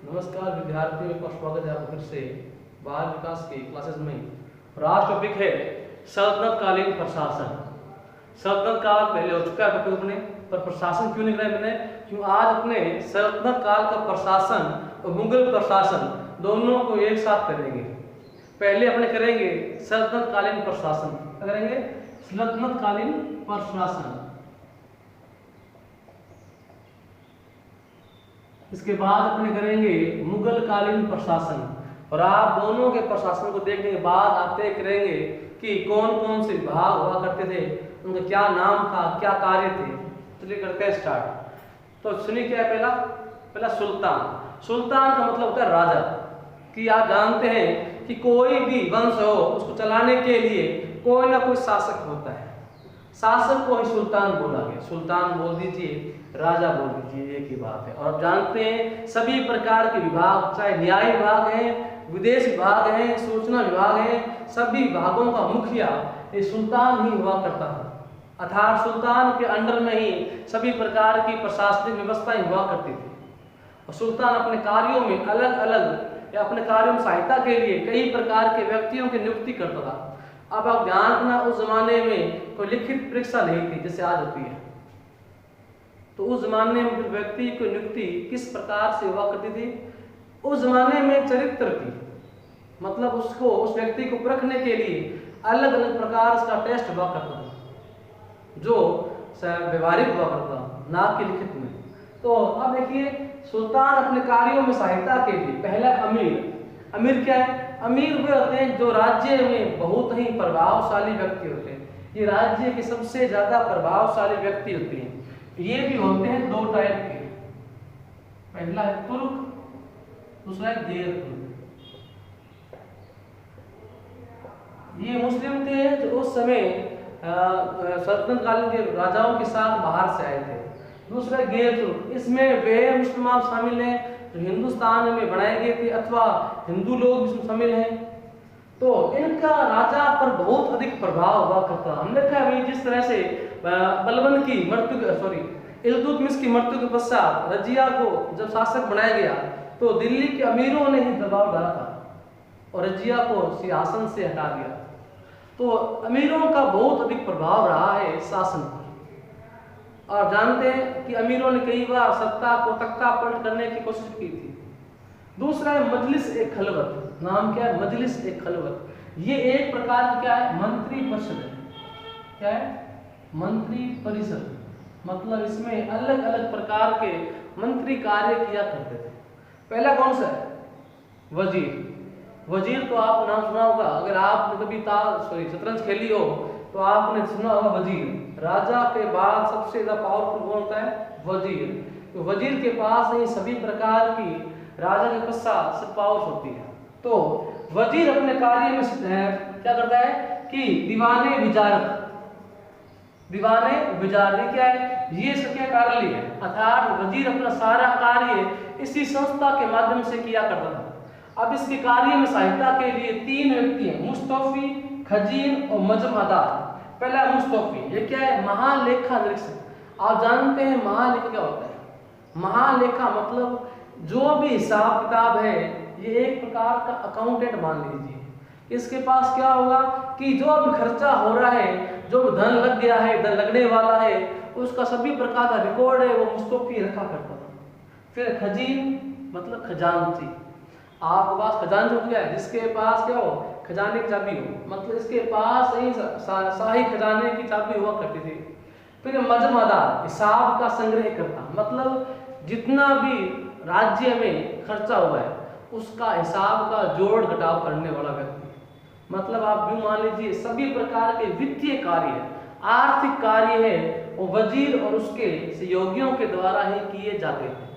नमस्कार विद्यार्थियों का स्वागत है आपका फिर से बाल विकास की क्लासेस में। और आज टॉपिक है सल्तनत कालीन प्रशासन। सल्तनत काल पहले हो चुका है टॉपिक में, पर प्रशासन क्यों नहीं कराया मैंने? क्यों आज अपने सल्तनत काल का प्रशासन और मुगल प्रशासन दोनों को एक साथ करेंगे। पहले अपने करेंगे सल्तनत कालीन प्रशासन, करेंगे सल्तनत कालीन प्रशासन। इसके बाद अपने करेंगे मुगल कालीन प्रशासन। और आप दोनों के प्रशासन को देखने के बाद आप तय करेंगे कि कौन कौन से विभाग हुआ करते थे, उनका क्या नाम था, क्या कार्य थे। चलिए करते हैं स्टार्ट। तो सुनिए क्या है पहला सुल्तान। सुल्तान का मतलब होता है राजा। कि आप जानते हैं कि कोई भी वंश हो उसको चलाने के लिए कोई ना कोई शासक होता है, शासक को ही सुल्तान बोला गया। सुल्तान बोल दीजिए, राजा बोल दीजिए, एक ही बात है। और आप जानते हैं सभी प्रकार के विभाग, चाहे न्याय विभाग है, विदेश विभाग है, सूचना विभाग है, सभी विभागों का मुखिया ये सुल्तान ही हुआ करता था। अर्थात सुल्तान के अंडर में ही सभी प्रकार की प्रशासनिक व्यवस्थाएं हुआ करती थी। और सुल्तान अपने कार्यों में अलग अलग या अपने कार्यों में सहायता के लिए कई प्रकार के व्यक्तियों की नियुक्ति करता था। अब आप ध्यान रखना, उस जमाने में कोई लिखित परीक्षा नहीं थी जैसे आज होती है। तो उस जमाने में व्यक्ति की नियुक्ति किस प्रकार से हुआ करती थी? उस जमाने में चरित्र की, मतलब उसको, उस व्यक्ति को परखने के लिए अलग अलग प्रकार का टेस्ट हुआ करता था, जो व्यवहारिक हुआ करता, ना कि लिखित में। तो अब देखिए, सुल्तान अपने कार्यों में सहायता के लिए पहला अमीर। अमीर क्या है? अमीर वे होते हैं जो राज्य में बहुत ही प्रभावशाली व्यक्ति होते हैं। ये राज्य के सबसे ज्यादा प्रभावशाली व्यक्ति होते हैं। ये भी होते हैं दो टाइप के, पहला है तुर्क, दूसरा है गैर तुर्क। ये मुस्लिम थे जो उस समय सल्तनत कालीन के राजाओं के साथ बाहर से आए थे। दूसरा गैर तुर्क, इसमें वे मुसलमान शामिल हैं जो हिंदुस्तान में बनाए गए थे अथवा हिंदू लोग इसमें शामिल हैं। तो इनका राजा पर बहुत अधिक प्रभाव हुआ करता। हमने देखा है जिस तरह से बलबन की मृत्यु, इल्तुतमिश की मृत्यु के पश्चात रजिया को जब शासक बनाया गया तो दिल्ली के अमीरों ने ही दबाव डाला था और रजिया को सिंहासन से हटा दिया। तो अमीरों का बहुत अधिक प्रभाव रहा है शासन पर। और जानते हैं कि अमीरों ने कई बार सत्ता को तख्ता पलट करने की कोशिश की थी। दूसरा है मजलिस ए खलवत। नाम क्या है? मजलिस ए खलवत। ये एक प्रकार की क्या है? मंत्री परिषद है। क्या है? मंत्री परिषद। मतलब इसमें अलग अलग प्रकार के मंत्री कार्य किया करते थे। पहला कौन सा है? वजीर। वजीर तो आप नाम सुना होगा, अगर आपने कभी शतरंज खेली हो तो आपने सुना होगा वजीर। राजा के बाद सबसे ज्यादा पावरफुल कौन होता है? वजीर। तो वजीर के पास ही सभी प्रकार की राजा के पश्चात सब पावर्स होती है। तो वजीर अपने कार्य में क्या करता है कि दीवाने विजारत। दीवाने विजारत क्या है? ये इसका कार्य है। अर्थात वजीर अपना सारा कार्य इसी संस्था के माध्यम से किया करता था। अब इसके कार्य में सहायता के लिए तीन व्यक्ति हैं, मुस्तौफी, खजीन और मजमादार। पहला मुस्तौफी, ये क्या है? महालेखा निरीक्षक। आप जानते हैं महालेखा क्या होता है? महालेखा मतलब जो भी हिसाब किताब है, ये एक प्रकार का अकाउंटेंट मान लीजिए। इसके पास क्या होगा कि जो भी खर्चा हो रहा है, जो भी धन लग गया है, धन लगने वाला है, उसका सभी प्रकार का रिकॉर्ड है वो मुस्तौफी रखा करता था। फिर खजीन मतलब खजांची। आपके पास खजांची हो गया है, जिसके पास क्या हो? खजाने की चाबी हो, मतलब इसके पास ही शाही खजाने की चाबी हुआ करती थी। फिर मजमादार, हिसाब का संग्रह करता, मतलब जितना भी राज्य में खर्चा हुआ है उसका हिसाब का जोड़ घटाव करने वाला व्यक्ति। मतलब आप यूं मान लीजिए सभी प्रकार के वित्तीय कार्य, आर्थिक कार्य है वो वजीर और उसके सहयोगियों के द्वारा ही किए जाते हैं।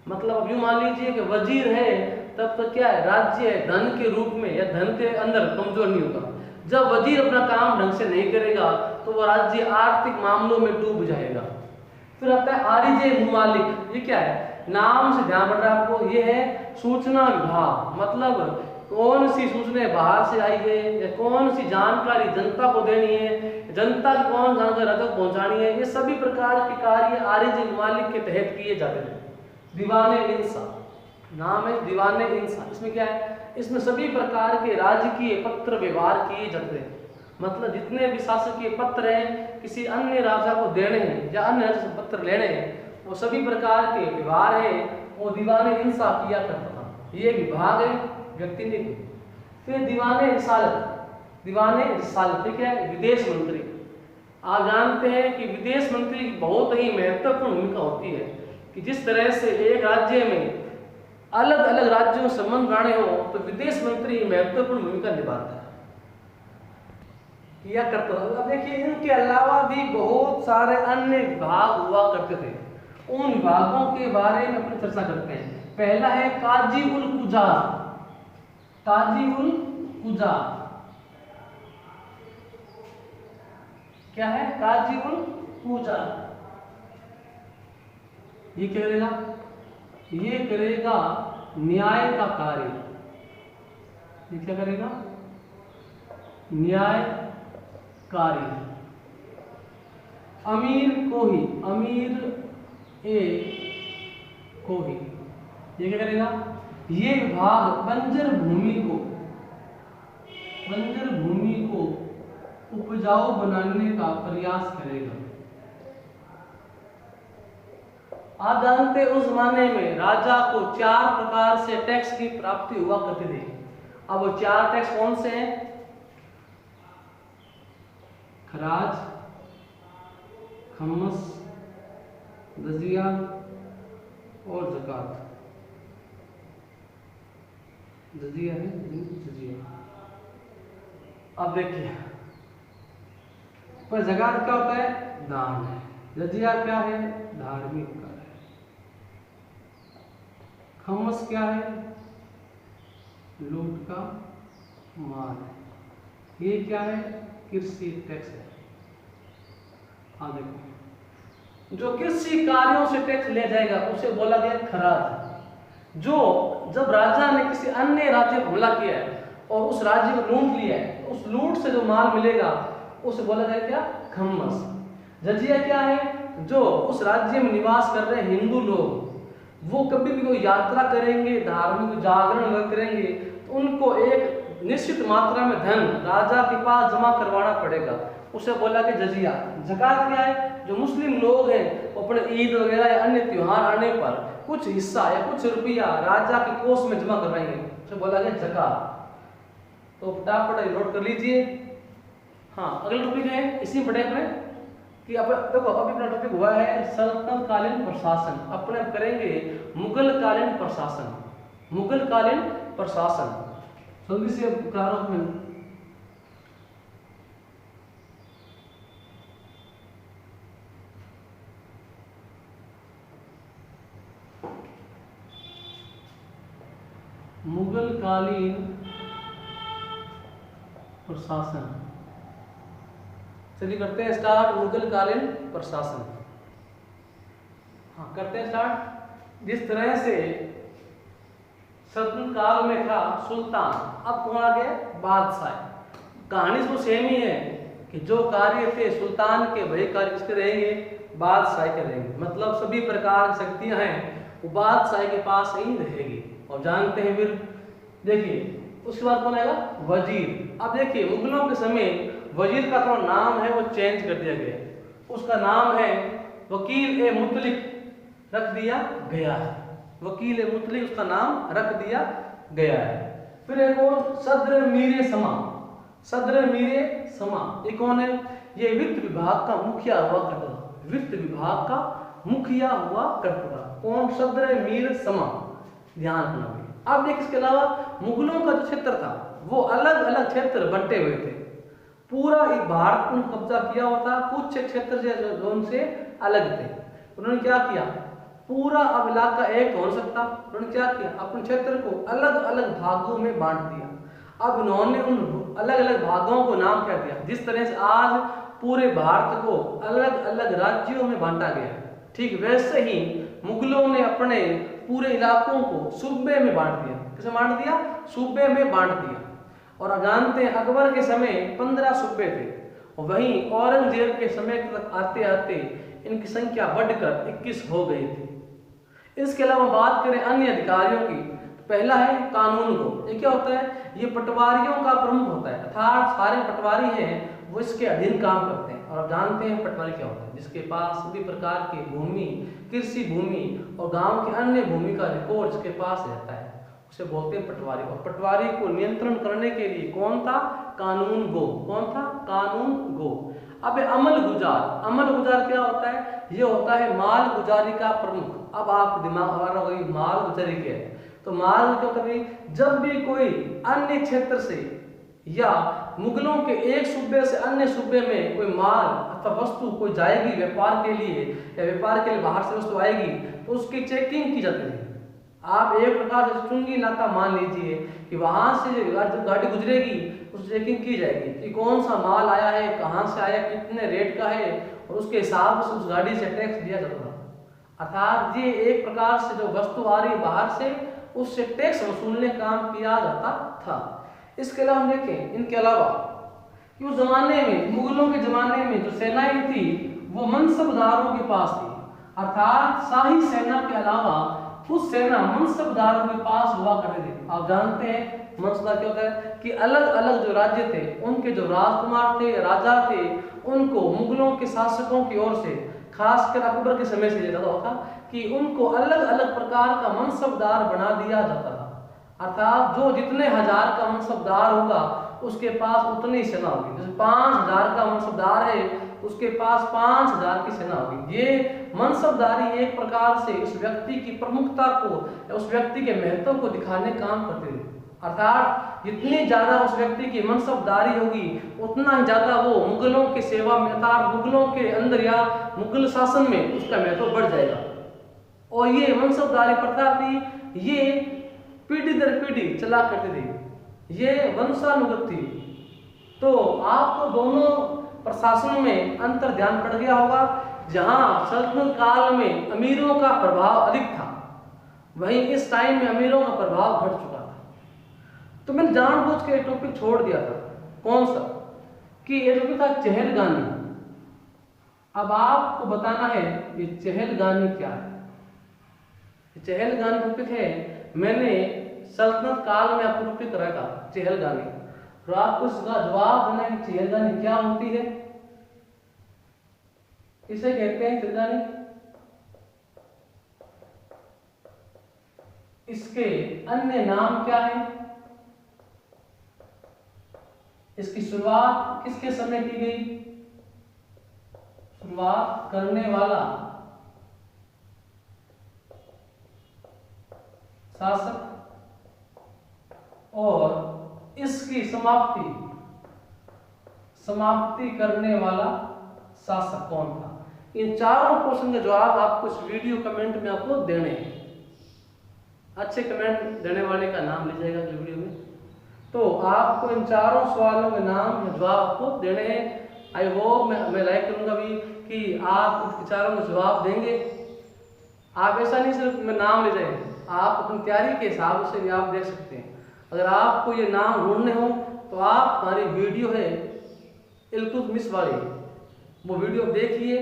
मतलब अब यूं मान लीजिए कि वजीर है तब तो क्या है? राज्य धन के रूप में या धन के अंदर कमजोर नहीं होगा। जब वजीर अपना काम ढंग से नहीं करेगा तो वह राज्य आर्थिक मामलों में डूब जाएगा। फिर आता है आरिजे मुमालिक। ये क्या है? नाम से ध्यान पड़ रहा है आपको, ये है सूचना विभाग। मतलब कौन सी सूचना बाहर से आई है या कौन सी जानकारी जनता को देनी है, जनता की कौन जानकारी राजा को पहुंचानी है, ये सभी प्रकार के कार्य आरिजे मुमालिक के तहत किए जाते हैं। दीवाने इंसाफ, नाम है दीवाने इंसान। इसमें क्या है, इसमें सभी प्रकार के राजकीय पत्र व्यवहार किए जाते हैं। मतलब जितने भी शासकीय पत्र हैं, किसी अन्य राजा को देने हैं या अन्य राजा से पत्र लेने हैं, वो सभी प्रकार के व्यवहार है वो दीवाने इंसाफ किया करता था। ये विभाग है व्यक्ति ने। फिर दीवाने रिसालत, दीवाने रिसालत ठीक है विदेश मंत्री। आप जानते हैं कि विदेश मंत्री की बहुत ही महत्वपूर्ण भूमिका होती है कि जिस तरह से एक राज्य में अलग अलग राज्यों से संबंध बनाने हो तो विदेश मंत्री महत्वपूर्ण भूमिका निभाता है, किया करता था। अब देखिए इनके अलावा भी बहुत सारे अन्य विभाग हुआ करते थे। उन विभागों के बारे में अपनी चर्चा करते हैं। पहला है काजी उल कुजार। काजी उल कुजार क्या है? काजी उल कुजार। ये क्या करेगा? ये करेगा न्याय का कार्य। ये क्या करेगा? न्याय कार्य। अमीर कोही, अमीर ए कोही ये क्या करेगा? ये विभाग बंजर भूमि को उपजाऊ बनाने का प्रयास करेगा। आप जानते हैं उस जमाने में राजा को 4 प्रकार से टैक्स की प्राप्ति हुआ करती थी। अब वो 4 टैक्स कौन से हैं? खराज, खम्मस, जजिया और ज़कात। जजिया है, जजिया। अब देखिए पर ज़कात क्या होता है? दान है। जजिया क्या है? धार्मिक कार्य। खम्मस क्या है? लूट का माल है। ये क्या है? कृषि टैक्स है। हाँ देखो जो कृषि कार्यों से टैक्स लिया जाएगा उसे बोला गया खराज। जो जब राजा ने किसी अन्य राज्य पर हमला किया है और उस राज्य को लूट लिया है, उस लूट से जो माल मिलेगा उसे बोला जाएगा क्या? खम्मस। जजिया क्या है? जो उस राज्य में निवास कर रहे हिंदू लोग वो कभी भी कोई यात्रा करेंगे, धार्मिक जागरण वगैरह करेंगे तो उनको एक निश्चित मात्रा में धन राजा के पास जमा करवाना पड़ेगा, उसे बोला कि जजिया। ज़कात क्या है? जो मुस्लिम लोग हैं वो अपने ईद वगैरह या अन्य त्योहार आने पर कुछ हिस्सा या कुछ रुपया राजा के कोष में जमा करवाएंगे, उसे बोला गया ज़कात। तो फटाफट नोट कर लीजिए। हाँ अगला टॉपिक है इसी पढ़े में कि देखो अभी अपना टॉपिक हुआ है सल्तनत कालीन प्रशासन। अपने करेंगे मुगल कालीन प्रशासन। मुगल कालीन प्रशासन जल्दी से प्रारंभ में मुगल कालीन प्रशासन। चलिए करते हैं स्टार्ट मुगल कालीन प्रशासन। हाँ करते हैं स्टार्ट। जिस तरह से सल्तनत काल में था सुल्तान, अब कौन आ गया? बादशाह। कहानी तो सेम ही है कि जो कार्य थे सुल्तान के वही कार्य किसके रहेंगे? बादशाह के रहेंगे। मतलब सभी प्रकार की शक्तियां हैं वो बादशाह के पास ही रहेगी। और जानते हैं फिर देखिए उसके बाद कौन आएगा? वजीर। अब देखिए मुगलों के समय वजीर का थोड़ा नाम है वो चेंज कर दिया गया। उसका नाम है वकील ए मुतलिक रख दिया गया है। वकील ए मुतलिक उसका नाम रख दिया गया है। फिर एक और सदर मीरे समा। सदर मीरे समा ये कौन है? ये वित्त विभाग का मुखिया हुआ करता था। वित्त विभाग का मुखिया हुआ करता था कौन? सदर मीर समा। ध्यान रखना। अब देखिए इसके अलावा मुगलों का जो क्षेत्र था वो अलग अलग क्षेत्र बंटे हुए थे। पूरा भारत उन्होंने कब्जा किया हुआ था। कुछ क्षेत्र जो उनसे अलग थे उन्होंने क्या किया? पूरा अब इलाका एक हो सकता, उन्होंने क्या किया? अपने क्षेत्र को अलग अलग भागों में बांट दिया। अब उन्होंने उन अलग अलग भागों को नाम क्या दिया? जिस तरह से आज पूरे भारत को अलग अलग राज्यों में बांटा गया, ठीक वैसे ही मुगलों ने अपने पूरे इलाकों को सूबे में बांट दिया। किसे बांट दिया? सूबे में बांट दिया। और जानते हैं अकबर के समय 15 सूबे थे, वहीं औरंगजेब के समय तक आते आते इनकी संख्या बढ़कर 21 हो गई थी। इसके अलावा बात करें अन्य अधिकारियों की, तो पहला है कानून गो। ये क्या होता है? ये पटवारियों का प्रमुख होता है, अर्थात सारे पटवारी हैं वो इसके अधीन काम करते हैं। और आप जानते हैं पटवारी क्या होता है? जिसके पास सभी प्रकार की भूमि, कृषि भूमि और गांव की अन्य भूमि का रिकॉर्ड जिसके पास रहता है उसे बोलते हैं पटवारी। और पटवारी को नियंत्रण करने के लिए कौन था? कानून गो। कौन था? कानून गो। अब अमल गुजार। अमल गुजार क्या होता है? ये होता है माल गुजारी का प्रमुख। अब आप दिमाग आ रहा होगा माल गुजारी क्या है? तो माल क्या होता है? जब भी कोई अन्य क्षेत्र से या मुगलों के एक सूबे से अन्य सूबे में कोई माल अथवा वस्तु कोई जाएगी व्यापार के लिए या व्यापार के लिए बाहर से वस्तु आएगी तो उसकी चेकिंग की जाती है। आप एक प्रकार से चुंगी नाका मान लीजिए कि वहां से जो गाड़ी गुजरेगी उस चेकिंग की जाएगी कि कौन सा माल आया है, कहां से आया, कितने रेट का है, और उसके हिसाब से उस गाड़ी से टैक्स दिया जाता था। अर्थात ये एक प्रकार से जो वस्तु आ रही है बाहर से उससे टैक्स वसूलने का काम किया जाता था। इसके अलावा हम देखें इनके अलावा कि उस जमाने में मुगलों के जमाने में जो सेनाएं थी वो मनसबदारों के पास थी। अर्थात शाही सेना के अलावा कुछ सेना मनसबदारों के पास हुआ करते थे। आप जानते हैं मनसबदार क्या होता है कि अलग अलग जो राज्य थे उनके जो राजकुमार थे, राजा थे, उनको मुगलों के शासकों की ओर से खासकर अकबर के समय से लेता होता कि उनको अलग अलग प्रकार का मनसबदार बना दिया जाता था। अर्थात जो जितने हजार का मनसबदार होगा उसके पास उतनी सेना होगी। जैसे 5000 का मनसबदार है उसके पास 5000 की सेना होगी। ये मनसबदारी एक प्रकार से उस व्यक्ति की प्रमुखता को या उस व्यक्ति के महत्व को दिखाने का काम करते थे। अर्थात जितनी ज्यादा उस व्यक्ति की मनसबदारी होगी उतना ही ज्यादा वो मुगलों की सेवा में अर्थात मुगलों के अंदर या मुगल शासन में उसका महत्व बढ़ जाएगा। और ये मनसबदारी प्रथा थी ये पीढ़ी दर पीढ़ी चला करती थी, ये वंशानुगत थी। तो आपको दोनों प्रशासन में अंतर ध्यान पड़ गया होगा। जहां सल्तनत काल में अमीरों का प्रभाव अधिक था वहीं इस टाइम में अमीरों का प्रभाव घट चुका था। तो मैंने जानबूझ के टॉपिक छोड़ दिया था। कौन सा? कि ये टॉपिक था चहलगामी। अब आपको बताना है ये चहलगामी क्या है। चहलगामी टॉपिक है, मैंने सल्तनत काल में आपको टॉपिक कराया था चहलगामी। तो आपको इसका जवाब देना है कि चहलगामी क्या होती है। इसे कहते हैं चहलगामी। इसके अन्य नाम क्या है? इसकी शुरुआत किसके समय की गई? शुरुआत करने वाला शासक और इसकी समाप्ति करने वाला शासक कौन था? इन चारों क्वेश्चन के जवाब आपको इस वीडियो कमेंट में आपको देने हैं। अच्छे कमेंट देने वाले का नाम लीजिएगा इस वीडियो में। तो आपको इन चारों सवालों के नाम या जवाब आपको देने हैं। आई होप मैं लाइक करूंगा भी कि आप इन चारों के जवाब देंगे। आप ऐसा नहीं सिर्फ मैं नाम ले जाए, आप अपनी तैयारी के हिसाब से भी आप देख सकते हैं। अगर आपको ये नाम ढूंढने हो तो आप हमारी वीडियो है इल्तुतमिश वाली वो वीडियो देखिए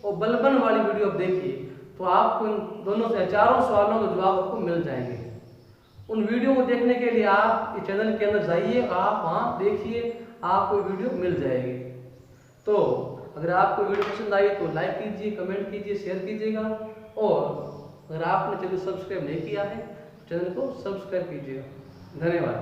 और बलबन वाली वीडियो देखिए, तो आपको इन दोनों से चारों सवालों के जवाब आपको मिल जाएंगे। उन वीडियो को देखने के लिए आप इस चैनल के अंदर जाइए, आप वहाँ देखिए, आपको वीडियो मिल जाएगी। तो अगर आपको वीडियो पसंद आई तो लाइक कीजिए, कमेंट कीजिए, शेयर कीजिएगा। और अगर आपने चैनल सब्सक्राइब नहीं किया है तो चैनल को सब्सक्राइब कीजिएगा। धन्यवाद।